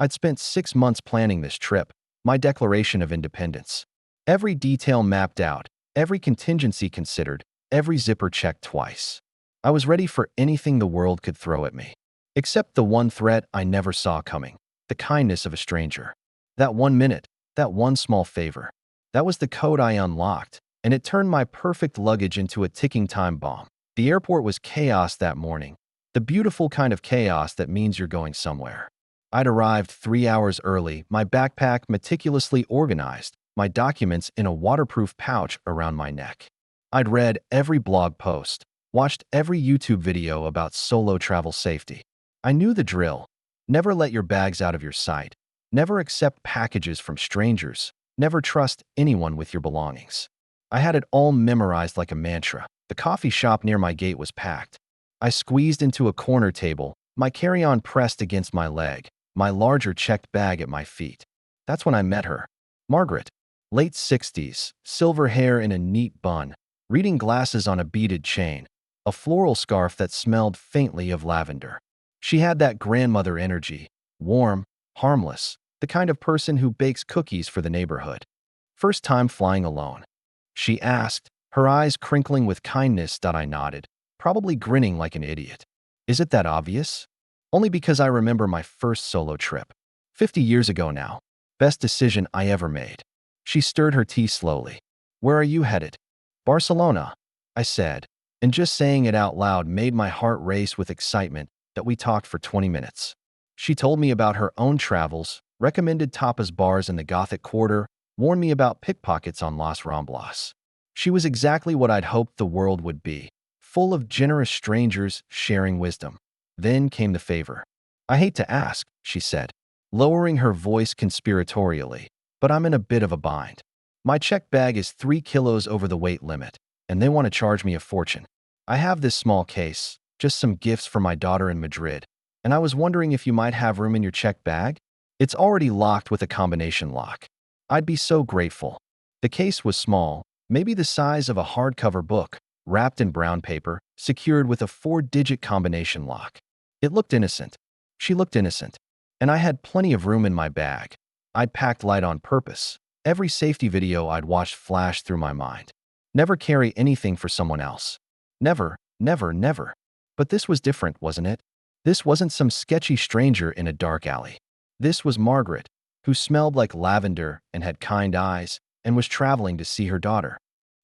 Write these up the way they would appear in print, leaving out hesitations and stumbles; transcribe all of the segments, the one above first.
I'd spent 6 months planning this trip, my declaration of independence. Every detail mapped out, every contingency considered, every zipper checked twice. I was ready for anything the world could throw at me. Except the one threat I never saw coming, the kindness of a stranger. That 1 minute, that one small favor. That was the code I unlocked, and it turned my perfect luggage into a ticking time bomb. The airport was chaos that morning, the beautiful kind of chaos that means you're going somewhere. I'd arrived 3 hours early, my backpack meticulously organized, my documents in a waterproof pouch around my neck. I'd read every blog post, watched every YouTube video about solo travel safety. I knew the drill. Never let your bags out of your sight. Never accept packages from strangers. Never trust anyone with your belongings. I had it all memorized like a mantra. The coffee shop near my gate was packed. I squeezed into a corner table, my carry-on pressed against my leg, my larger checked bag at my feet. That's when I met her. Margaret. Late 60s, silver hair in a neat bun, reading glasses on a beaded chain, a floral scarf that smelled faintly of lavender. She had that grandmother energy, warm, harmless, the kind of person who bakes cookies for the neighborhood. First time flying alone? She asked, her eyes crinkling with kindness. I nodded, probably grinning like an idiot. Is it that obvious? Only because I remember my first solo trip. 50 years ago now. Best decision I ever made. She stirred her tea slowly. Where are you headed? Barcelona, I said, and just saying it out loud made my heart race with excitement that we talked for 20 minutes. She told me about her own travels, recommended tapas bars in the Gothic Quarter, warned me about pickpockets on Las Ramblas. She was exactly what I'd hoped the world would be, full of generous strangers sharing wisdom. Then came the favor. I hate to ask, she said, lowering her voice conspiratorially, but I'm in a bit of a bind. My checked bag is 3 kilos over the weight limit, and they want to charge me a fortune. I have this small case, just some gifts for my daughter in Madrid, and I was wondering if you might have room in your checked bag? It's already locked with a combination lock. I'd be so grateful. The case was small, maybe the size of a hardcover book, wrapped in brown paper, secured with a 4-digit combination lock. It looked innocent. She looked innocent. And I had plenty of room in my bag. I'd packed light on purpose. Every safety video I'd watched flashed through my mind. Never carry anything for someone else. Never, never, never. But this was different, wasn't it? This wasn't some sketchy stranger in a dark alley. This was Margaret, who smelled like lavender and had kind eyes and was traveling to see her daughter.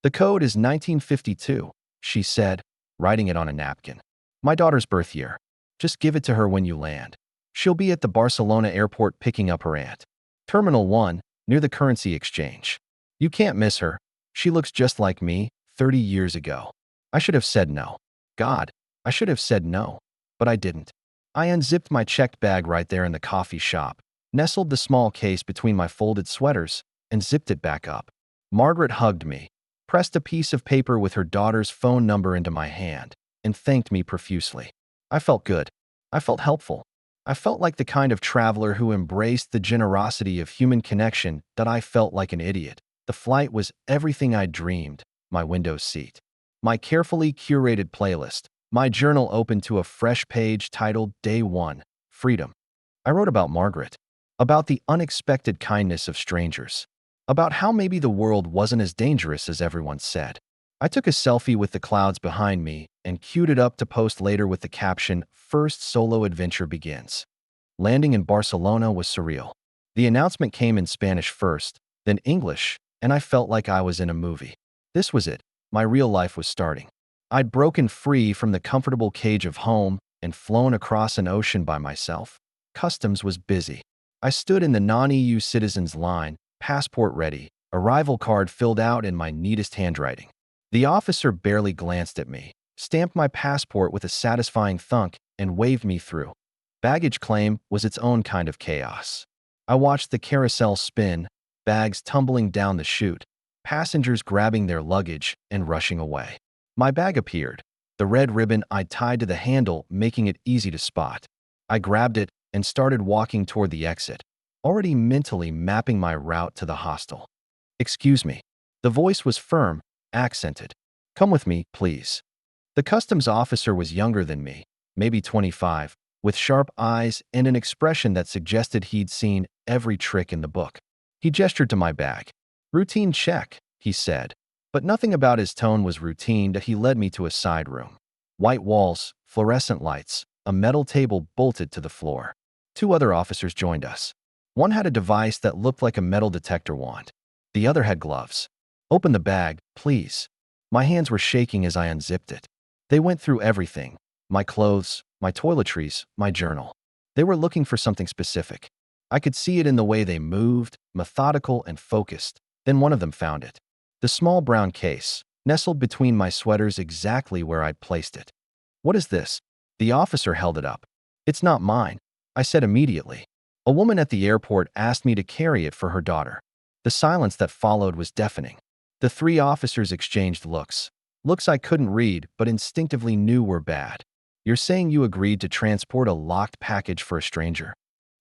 The code is 1952, she said, writing it on a napkin. My daughter's birth year. Just give it to her when you land. She'll be at the Barcelona airport picking up her aunt. Terminal 1, near the currency exchange. You can't miss her. She looks just like me, 30 years ago. I should have said no. God, I should have said no. But I didn't. I unzipped my checked bag right there in the coffee shop, nestled the small case between my folded sweaters, and zipped it back up. Margaret hugged me, pressed a piece of paper with her daughter's phone number into my hand, and thanked me profusely. I felt good. I felt helpful. I felt like the kind of traveler who embraced the generosity of human connection. That I felt like an idiot. The flight was everything I dreamed. My window seat. My carefully curated playlist. My journal open to a fresh page titled Day 1, Freedom. I wrote about Margaret. About the unexpected kindness of strangers. About how maybe the world wasn't as dangerous as everyone said. I took a selfie with the clouds behind me and queued it up to post later with the caption, First Solo Adventure Begins. Landing in Barcelona was surreal. The announcement came in Spanish first, then English, and I felt like I was in a movie. This was it. My real life was starting. I'd broken free from the comfortable cage of home and flown across an ocean by myself. Customs was busy. I stood in the non-EU citizens line, passport ready, arrival card filled out in my neatest handwriting. The officer barely glanced at me, stamped my passport with a satisfying thunk, and waved me through. Baggage claim was its own kind of chaos. I watched the carousel spin, bags tumbling down the chute, passengers grabbing their luggage and rushing away. My bag appeared, the red ribbon I'd tied to the handle making it easy to spot. I grabbed it and started walking toward the exit, already mentally mapping my route to the hostel. Excuse me. The voice was firm, accented. Come with me, please. The customs officer was younger than me, maybe 25, with sharp eyes and an expression that suggested he'd seen every trick in the book. He gestured to my bag. "Routine check," he said. But nothing about his tone was routine that he led me to a side room. White walls, fluorescent lights, a metal table bolted to the floor. Two other officers joined us. One had a device that looked like a metal detector wand. The other had gloves. "Open the bag, please." My hands were shaking as I unzipped it. They went through everything: my clothes, my toiletries, my journal. They were looking for something specific. I could see it in the way they moved, methodical and focused. Then one of them found it. The small brown case, nestled between my sweaters exactly where I'd placed it. "What is this?" The officer held it up. "It's not mine," I said immediately. "A woman at the airport asked me to carry it for her daughter." The silence that followed was deafening. The three officers exchanged looks. Looks I couldn't read, but instinctively knew were bad. "You're saying you agreed to transport a locked package for a stranger?"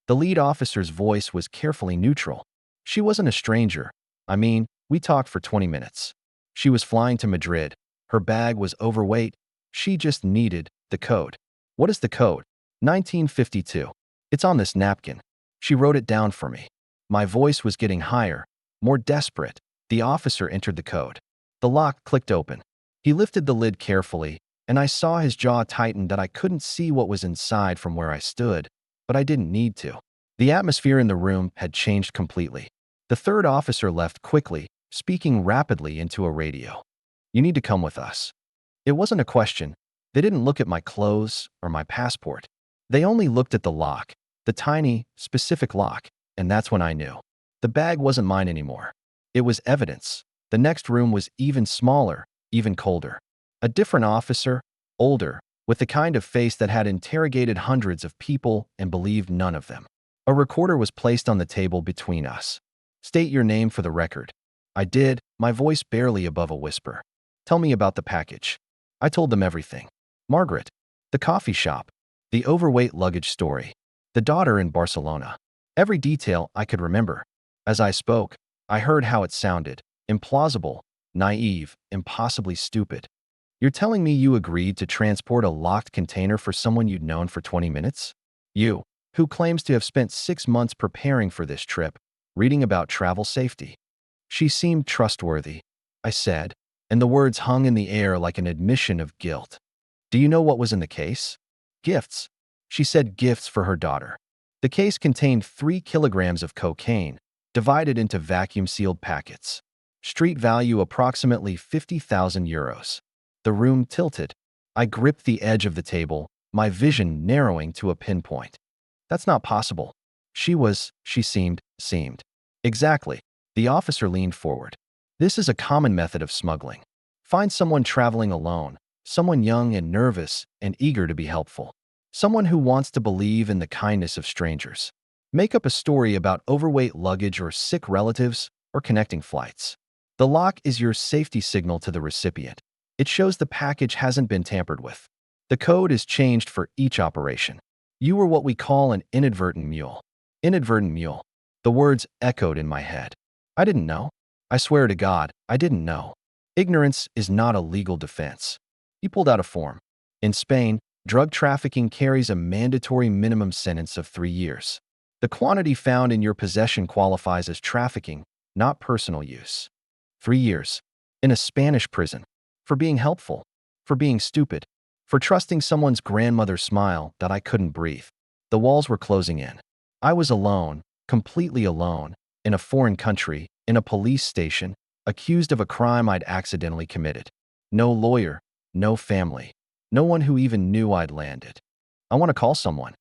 The lead officer's voice was carefully neutral. "She wasn't a stranger. I mean, we talked for 20 minutes. She was flying to Madrid. Her bag was overweight. She just needed the code." "What is the code?" 1952. "It's on this napkin." She wrote it down for me. My voice was getting higher, more desperate. The officer entered the code. The lock clicked open. He lifted the lid carefully, and I saw his jaw tighten that I couldn't see what was inside from where I stood, but I didn't need to. The atmosphere in the room had changed completely. The third officer left quickly, speaking rapidly into a radio. "You need to come with us." It wasn't a question. They didn't look at my clothes or my passport. They only looked at the lock, the tiny, specific lock, and that's when I knew. The bag wasn't mine anymore. It was evidence. The next room was even smaller, even colder. A different officer, older, with the kind of face that had interrogated hundreds of people and believed none of them. A recorder was placed on the table between us. "State your name for the record." I did, my voice barely above a whisper. "Tell me about the package." I told them everything. Margaret, the coffee shop, the overweight luggage story, the daughter in Barcelona. Every detail I could remember. As I spoke, I heard how it sounded: implausible, naive, impossibly stupid. "You're telling me you agreed to transport a locked container for someone you'd known for 20 minutes? You, who claims to have spent 6 months preparing for this trip, reading about travel safety." "She seemed trustworthy," I said, and the words hung in the air like an admission of guilt. "Do you know what was in the case?" "Gifts." She said gifts for her daughter. The case contained 3 kilograms of cocaine, divided into vacuum-sealed packets. Street value approximately 50,000 euros. The room tilted. I gripped the edge of the table, my vision narrowing to a pinpoint. "That's not possible." She seemed. "Exactly." The officer leaned forward. "This is a common method of smuggling. Find someone traveling alone, someone young and nervous and eager to be helpful. Someone who wants to believe in the kindness of strangers. Make up a story about overweight luggage or sick relatives or connecting flights. The lock is your safety signal to the recipient. It shows the package hasn't been tampered with. The code is changed for each operation. You were what we call an inadvertent mule." Inadvertent mule. The words echoed in my head. I didn't know. I swear to God, I didn't know. Ignorance is not a legal defense. He pulled out a form. In Spain, drug trafficking carries a mandatory minimum sentence of 3 years. The quantity found in your possession qualifies as trafficking, not personal use. 3 years. In a Spanish prison. For being helpful. For being stupid. For trusting someone's grandmother's smile that I couldn't breathe. The walls were closing in. I was alone, completely alone, in a foreign country, in a police station, accused of a crime I'd accidentally committed. No lawyer, no family, no one who even knew I'd landed. "I want to call someone,"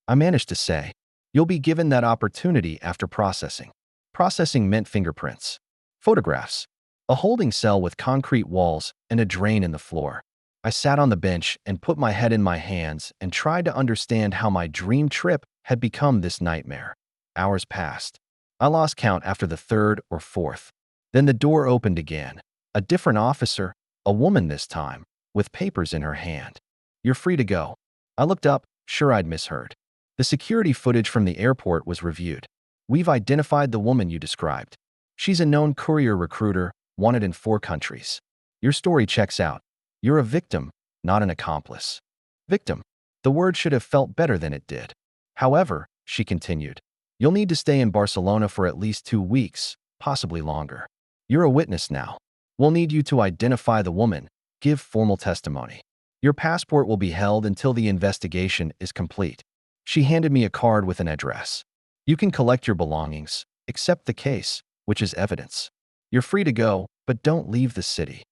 I managed to say. "You'll be given that opportunity after processing." Processing meant fingerprints. Photographs. A holding cell with concrete walls and a drain in the floor. I sat on the bench and put my head in my hands and tried to understand how my dream trip had become this nightmare. Hours passed. I lost count after the 3rd or 4th. Then the door opened again. A different officer, a woman this time, with papers in her hand. "You're free to go." I looked up, sure I'd misheard. The security footage from the airport was reviewed. "We've identified the woman you described. She's a known courier recruiter, wanted in 4 countries. Your story checks out. You're a victim, not an accomplice." Victim. The word should have felt better than it did. However, she continued, you'll need to stay in Barcelona for at least 2 weeks, possibly longer. You're a witness now. We'll need you to identify the woman, give formal testimony. Your passport will be held until the investigation is complete. She handed me a card with an address. You can collect your belongings, except the case, which is evidence. You're free to go, but don't leave the city.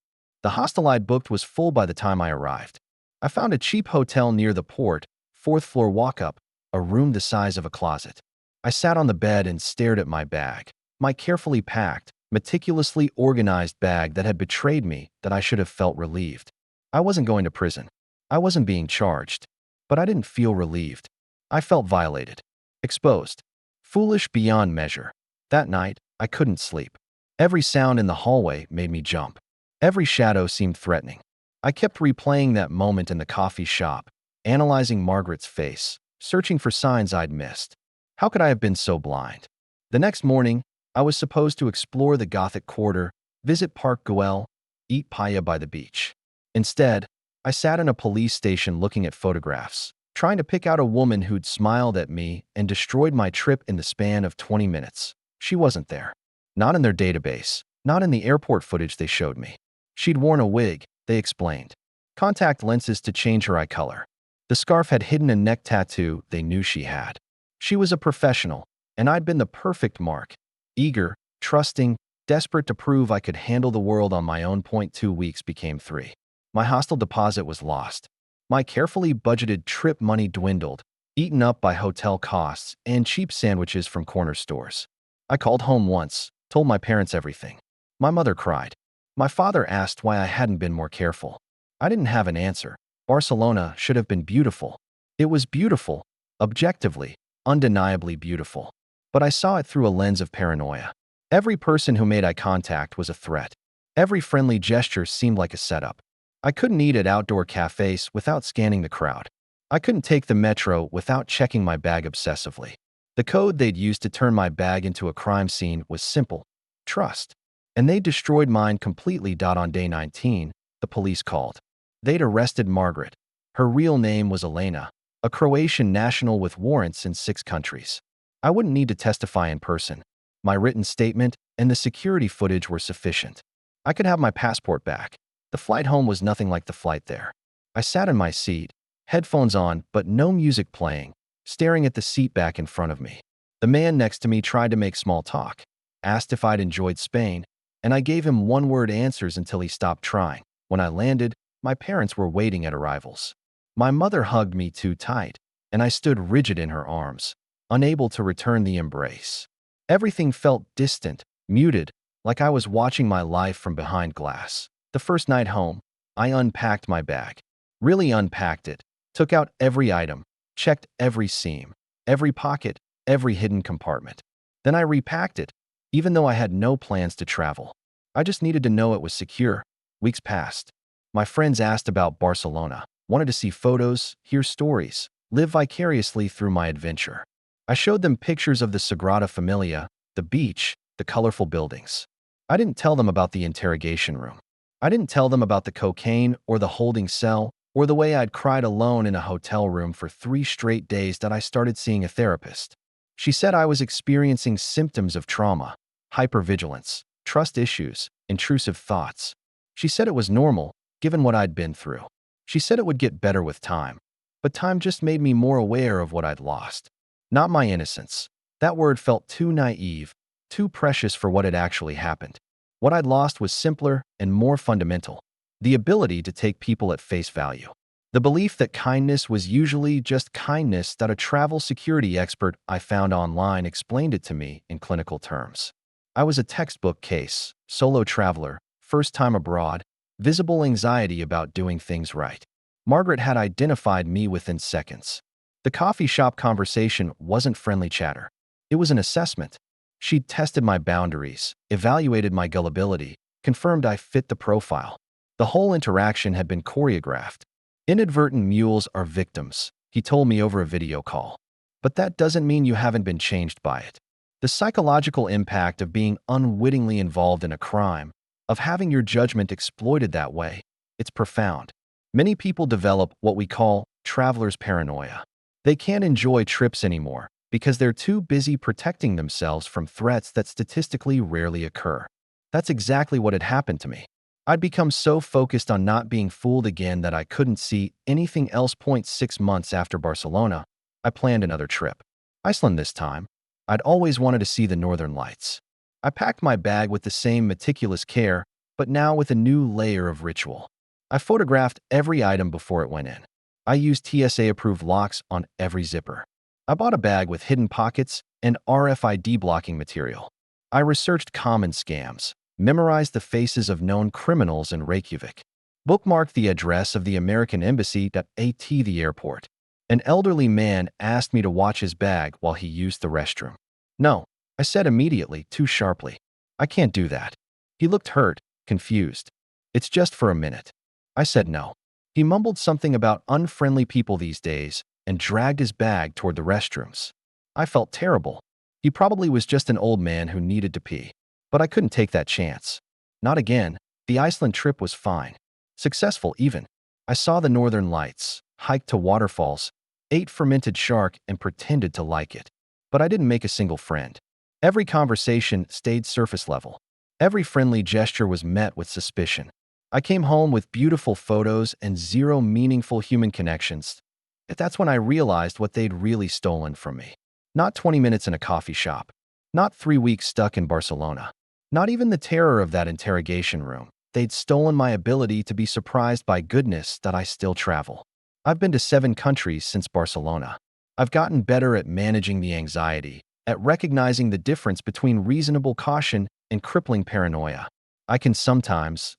The hostel I'd booked was full by the time I arrived. I found a cheap hotel near the port, 4th floor walk-up, a room the size of a closet. I sat on the bed and stared at my bag, my carefully packed, meticulously organized bag that had betrayed me, that I should have felt relieved. I wasn't going to prison. I wasn't being charged. But I didn't feel relieved. I felt violated. Exposed. Foolish beyond measure. That night, I couldn't sleep. Every sound in the hallway made me jump. Every shadow seemed threatening. I kept replaying that moment in the coffee shop, analyzing Margaret's face, searching for signs I'd missed. How could I have been so blind? The next morning, I was supposed to explore the Gothic Quarter, visit Park Güell, eat paella by the beach. Instead, I sat in a police station looking at photographs, trying to pick out a woman who'd smiled at me and destroyed my trip in the span of 20 minutes. She wasn't there. Not in their database, not in the airport footage they showed me. She'd worn a wig, they explained. Contact lenses to change her eye color. The scarf had hidden a neck tattoo they knew she had. She was a professional, and I'd been the perfect mark. Eager, trusting, desperate to prove I could handle the world on my own. 2 weeks became 3. My hostel deposit was lost. My carefully budgeted trip money dwindled, eaten up by hotel costs and cheap sandwiches from corner stores. I called home once, told my parents everything. My mother cried. My father asked why I hadn't been more careful. I didn't have an answer. Barcelona should have been beautiful. It was beautiful, objectively, undeniably beautiful. But I saw it through a lens of paranoia. Every person who made eye contact was a threat. Every friendly gesture seemed like a setup. I couldn't eat at outdoor cafes without scanning the crowd. I couldn't take the metro without checking my bag obsessively. The code they'd used to turn my bag into a crime scene was simple: trust. And they destroyed mine completely. On day 19, the police called. They'd arrested Margaret. Her real name was Elena, a Croatian national with warrants in 6 countries. I wouldn't need to testify in person. My written statement and the security footage were sufficient. I could have my passport back. The flight home was nothing like the flight there. I sat in my seat, headphones on but no music playing, staring at the seat back in front of me. The man next to me tried to make small talk, asked if I'd enjoyed Spain, and I gave him one-word answers until he stopped trying. When I landed, my parents were waiting at arrivals. My mother hugged me too tight, and I stood rigid in her arms, unable to return the embrace. Everything felt distant, muted, like I was watching my life from behind glass. The first night home, I unpacked my bag. Really unpacked it, took out every item, checked every seam, every pocket, every hidden compartment. Then I repacked it, even though I had no plans to travel. I just needed to know it was secure. Weeks passed. My friends asked about Barcelona, wanted to see photos, hear stories, live vicariously through my adventure. I showed them pictures of the Sagrada Familia, the beach, the colorful buildings. I didn't tell them about the interrogation room. I didn't tell them about the cocaine or the holding cell or the way I'd cried alone in a hotel room for 3 straight days that I started seeing a therapist. She said I was experiencing symptoms of trauma, hypervigilance, trust issues, intrusive thoughts. She said it was normal, given what I'd been through. She said it would get better with time. But time just made me more aware of what I'd lost. Not my innocence. That word felt too naive, too precious for what had actually happened. What I'd lost was simpler and more fundamental: the ability to take people at face value. The belief that kindness was usually just kindness. That a travel security expert I found online explained it to me in clinical terms. I was a textbook case, solo traveler, first time abroad, visible anxiety about doing things right. Margaret had identified me within seconds. The coffee shop conversation wasn't friendly chatter. It was an assessment. She'd tested my boundaries, evaluated my gullibility, confirmed I fit the profile. The whole interaction had been choreographed. Inadvertent mules are victims, he told me over a video call. But that doesn't mean you haven't been changed by it. The psychological impact of being unwittingly involved in a crime, of having your judgment exploited that way, it's profound. Many people develop what we call traveler's paranoia. They can't enjoy trips anymore because they're too busy protecting themselves from threats that statistically rarely occur. That's exactly what had happened to me. I'd become so focused on not being fooled again that I couldn't see anything else. 6 months after Barcelona, I planned another trip. Iceland this time. I'd always wanted to see the northern lights. I packed my bag with the same meticulous care, but now with a new layer of ritual. I photographed every item before it went in. I used TSA-approved locks on every zipper. I bought a bag with hidden pockets and RFID blocking material. I researched common scams, memorized the faces of known criminals in Reykjavik, bookmarked the address of the American embassy at the airport. An elderly man asked me to watch his bag while he used the restroom. No, I said immediately, too sharply. I can't do that. He looked hurt, confused. It's just for a minute. I said no. He mumbled something about unfriendly people these days and dragged his bag toward the restrooms. I felt terrible. He probably was just an old man who needed to pee. But I couldn't take that chance. Not again. The Iceland trip was fine. Successful even. I saw the northern lights, hiked to waterfalls, ate fermented shark and pretended to like it. But I didn't make a single friend. Every conversation stayed surface level. Every friendly gesture was met with suspicion. I came home with beautiful photos and zero meaningful human connections. That's when I realized what they'd really stolen from me. Not 20 minutes in a coffee shop. Not 3 weeks stuck in Barcelona. Not even the terror of that interrogation room. They'd stolen my ability to be surprised by goodness that I still travel. I've been to 7 countries since Barcelona. I've gotten better at managing the anxiety, at recognizing the difference between reasonable caution and crippling paranoia. I can sometimes,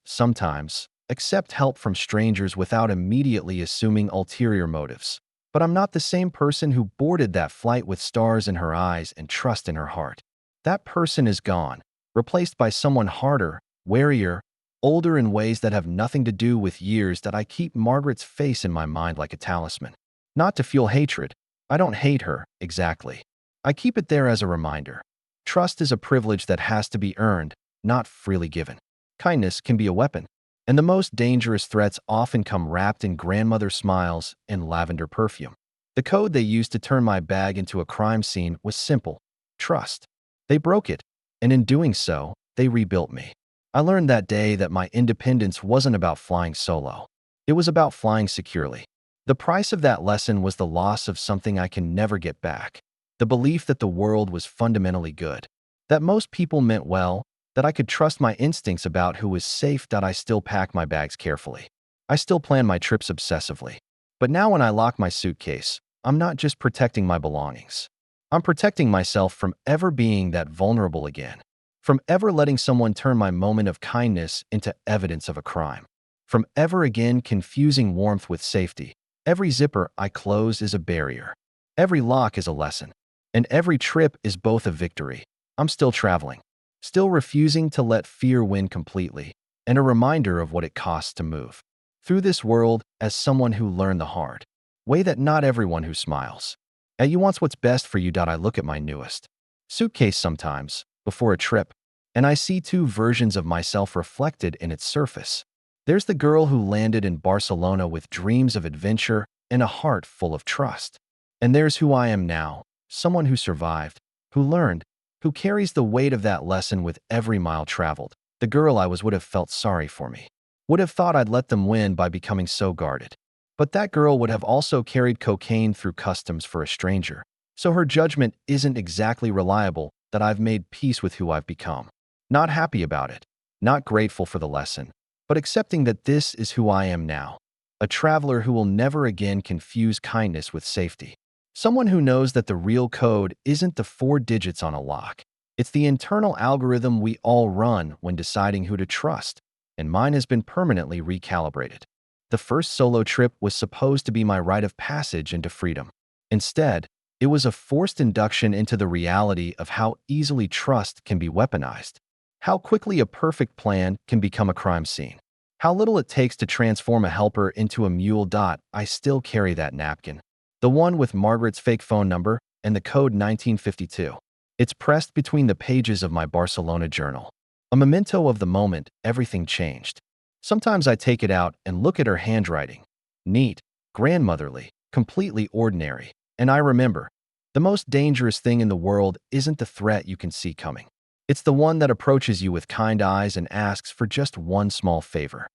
accept help from strangers without immediately assuming ulterior motives. But I'm not the same person who boarded that flight with stars in her eyes and trust in her heart. That person is gone, replaced by someone harder, warier, older in ways that have nothing to do with years that I keep Margaret's face in my mind like a talisman. Not to fuel hatred. I don't hate her, exactly. I keep it there as a reminder. Trust is a privilege that has to be earned, not freely given. Kindness can be a weapon, and the most dangerous threats often come wrapped in grandmother smiles and lavender perfume. The code they used to turn my bag into a crime scene was simple: trust. They broke it, and in doing so, they rebuilt me. I learned that day that my independence wasn't about flying solo. It was about flying securely. The price of that lesson was the loss of something I can never get back. The belief that the world was fundamentally good, that most people meant well, that I could trust my instincts about who was safe. That I still pack my bags carefully. I still plan my trips obsessively. But now when I lock my suitcase, I'm not just protecting my belongings. I'm protecting myself from ever being that vulnerable again. From ever letting someone turn my moment of kindness into evidence of a crime. From ever again confusing warmth with safety. Every zipper I close is a barrier. Every lock is a lesson. And every trip is both a victory. I'm still traveling. Still refusing to let fear win completely, and a reminder of what it costs to move through this world as someone who learned the hard way that not everyone who smiles at you wants what's best for you. I look at my newest suitcase sometimes, before a trip, and I see 2 versions of myself reflected in its surface. There's the girl who landed in Barcelona with dreams of adventure and a heart full of trust. And there's who I am now, someone who survived, who learned, who carries the weight of that lesson with every mile traveled. The girl I was would have felt sorry for me, would have thought I'd let them win by becoming so guarded. But that girl would have also carried cocaine through customs for a stranger, so her judgment isn't exactly reliable. That I've made peace with who I've become. Not happy about it, not grateful for the lesson, but accepting that this is who I am now. A traveler who will never again confuse kindness with safety. Someone who knows that the real code isn't the 4 digits on a lock. It's the internal algorithm we all run when deciding who to trust, and mine has been permanently recalibrated. The first solo trip was supposed to be my rite of passage into freedom. Instead, it was a forced induction into the reality of how easily trust can be weaponized, how quickly a perfect plan can become a crime scene, how little it takes to transform a helper into a mule. I still carry that napkin. The one with Margaret's fake phone number and the code 1952. It's pressed between the pages of my Barcelona journal. A memento of the moment everything changed. Sometimes I take it out and look at her handwriting. Neat, grandmotherly, completely ordinary. And I remember, the most dangerous thing in the world isn't the threat you can see coming. It's the one that approaches you with kind eyes and asks for just one small favor.